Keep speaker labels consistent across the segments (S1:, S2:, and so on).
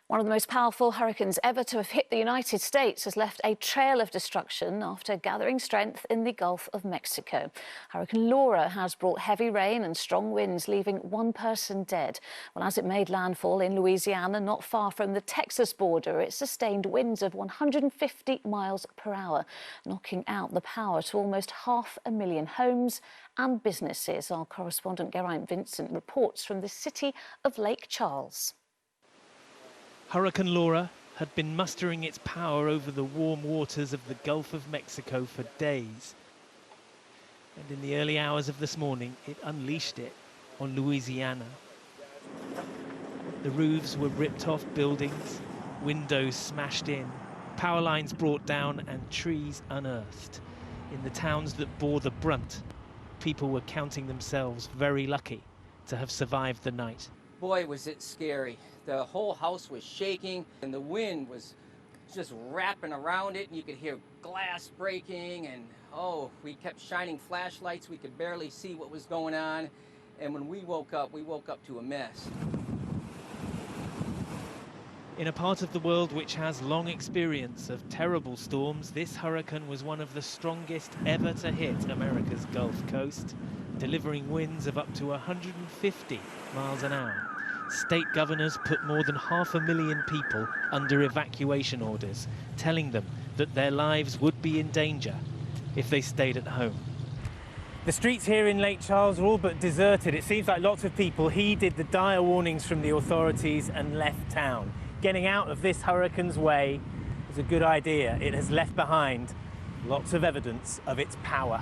S1: One of the most powerful hurricanes ever to have hit the United States has left a trail of destruction after gathering strength in the Gulf of Mexico. Hurricane Laura has brought heavy rain and strong winds, leaving one person dead. Well, as it made landfall in Louisiana, not far from the Texas border, it sustained winds of 150 miles per hour, knocking out the power to almost 500,000 homes and businesses. Our correspondent Geraint Vincent reports from the city of Lake Charles.
S2: Hurricane Laura had been mustering its power over the warm waters of the Gulf of Mexico for days. And in the early hours of this morning, it unleashed it on Louisiana. The roofs were ripped off buildings, windows smashed in, power lines brought down and trees unearthed. In the towns that bore the brunt, people were counting themselves very lucky to have survived the night.
S3: Boy, was it scary. The whole house was shaking and the wind was just wrapping around it, and you could hear glass breaking, and we kept shining flashlights. We could barely see what was going on, and when we woke up to a mess.
S2: In a part of the world which has long experience of terrible storms, this hurricane was one of the strongest ever to hit America's Gulf Coast, delivering winds of up to 150 miles an hour. State governors put more than 500,000 people under evacuation orders, telling them that their lives would be in danger if they stayed at home.
S4: The streets here in Lake Charles are all but deserted. It seems like lots of people heeded the dire warnings from the authorities and left town. Getting out of this hurricane's way is a good idea. It has left behind lots of evidence of its power.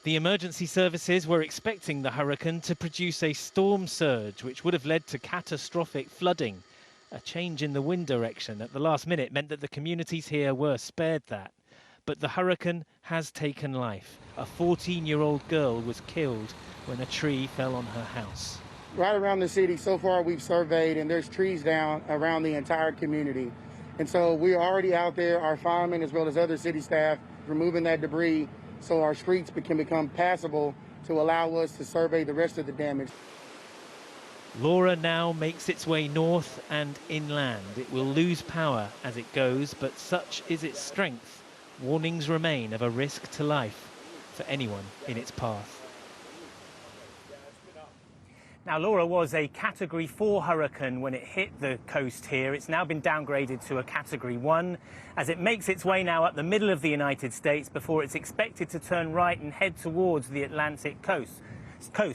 S2: The emergency services were expecting the hurricane to produce a storm surge, which would have led to catastrophic flooding. A change in the wind direction at the last minute meant that the communities here were spared that. But the hurricane has taken life. A 14-year-old girl was killed when a tree fell on her house.
S5: Right around the city, so far we've surveyed, and there's trees down around the entire community. And so we're already out there, our firemen as well as other city staff, removing that debris so our streets can become passable to allow us to survey the rest of the damage.
S2: Laura now makes its way north and inland. It will lose power as it goes, but such is its strength. Warnings remain of a risk to life for anyone in its path.
S4: Now, Laura was a Category 4 hurricane when it hit the coast here. It's now been downgraded to a Category 1 as it makes its way now up the middle of the United States before it's expected to turn right and head towards the Atlantic coast.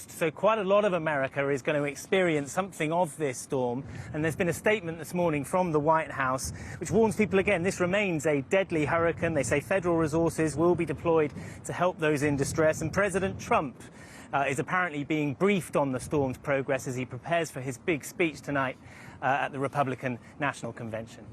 S4: So quite a lot of America is going to experience something of this storm. And there's been a statement this morning from the White House which warns people again, this remains a deadly hurricane. They say federal resources will be deployed to help those in distress. And President Trump is apparently being briefed on the storm's progress as he prepares for his big speech tonight at the Republican National Convention.